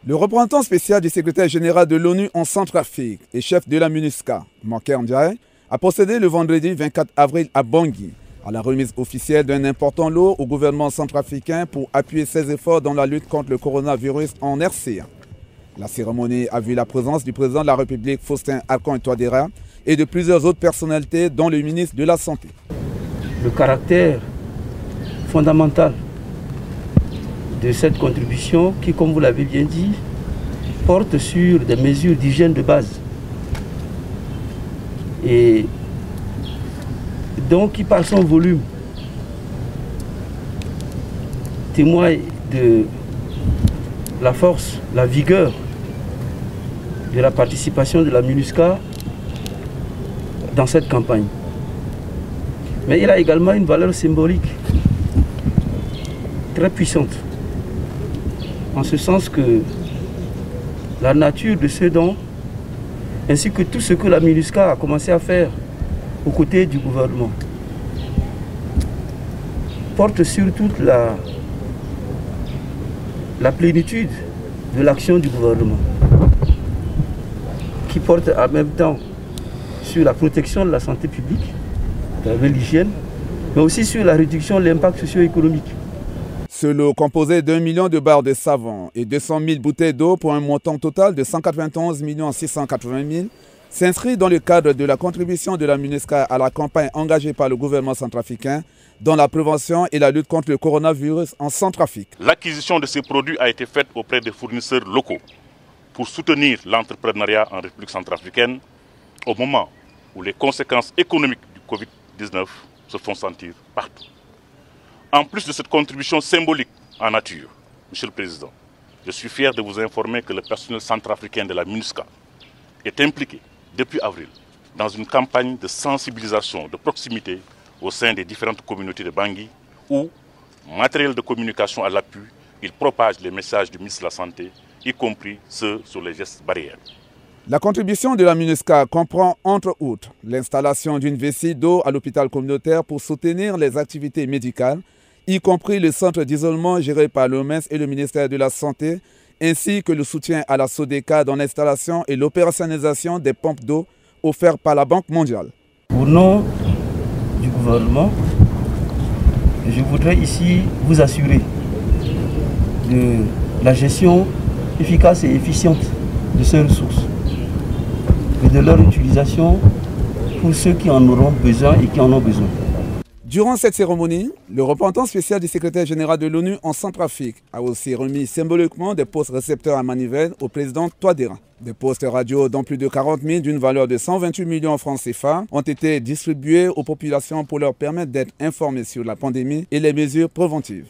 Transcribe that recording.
Le représentant spécial du secrétaire général de l'ONU en Centrafrique et chef de la MINUSCA, Mankeur Ndiaye, a procédé le vendredi 24 avril à Bangui à la remise officielle d'un important lot au gouvernement centrafricain pour appuyer ses efforts dans la lutte contre le coronavirus en RCA. La cérémonie a vu la présence du président de la République, Faustin Archange Touadéra, et de plusieurs autres personnalités, dont le ministre de la Santé. Le caractère fondamental de cette contribution qui, comme vous l'avez bien dit, porte sur des mesures d'hygiène de base et donc qui, par son volume, témoigne de la force, la vigueur de la participation de la MINUSCA dans cette campagne. Mais il a également une valeur symbolique très puissante, en ce sens que la nature de ce don, ainsi que tout ce que la MINUSCA a commencé à faire aux côtés du gouvernement, porte sur toute la plénitude de l'action du gouvernement, qui porte en même temps sur la protection de la santé publique, de l'hygiène, mais aussi sur la réduction de l'impact socio-économique. Ce lot, composé d'1 million de barres de savon et 200 000 bouteilles d'eau pour un montant total de 191 680 000, s'inscrit dans le cadre de la contribution de la MINUSCA à la campagne engagée par le gouvernement centrafricain dans la prévention et la lutte contre le coronavirus en Centrafrique. L'acquisition de ces produits a été faite auprès des fournisseurs locaux pour soutenir l'entrepreneuriat en République centrafricaine au moment où les conséquences économiques du Covid-19 se font sentir partout. En plus de cette contribution symbolique en nature, Monsieur le Président, je suis fier de vous informer que le personnel centrafricain de la MINUSCA est impliqué depuis avril dans une campagne de sensibilisation de proximité au sein des différentes communautés de Bangui où, matériel de communication à l'appui, il propage les messages du ministre de la Santé, y compris ceux sur les gestes barrières. La contribution de la MINUSCA comprend, entre autres, l'installation d'une vessie d'eau à l'hôpital communautaire pour soutenir les activités médicales, y compris le centre d'isolement géré par l'OMS et le ministère de la Santé, ainsi que le soutien à la SODECA dans l'installation et l'opérationnalisation des pompes d'eau offertes par la Banque mondiale. Au nom du gouvernement, je voudrais ici vous assurer de la gestion efficace et efficiente de ces ressources et de leur utilisation pour ceux qui en auront besoin et qui en ont besoin. Durant cette cérémonie, le représentant spécial du secrétaire général de l'ONU en Centrafrique a aussi remis symboliquement des postes récepteurs à manivelle au président Touadéra. Des postes radio dont plus de 40 000 d'une valeur de 128 millions de francs CFA ont été distribués aux populations pour leur permettre d'être informées sur la pandémie et les mesures préventives.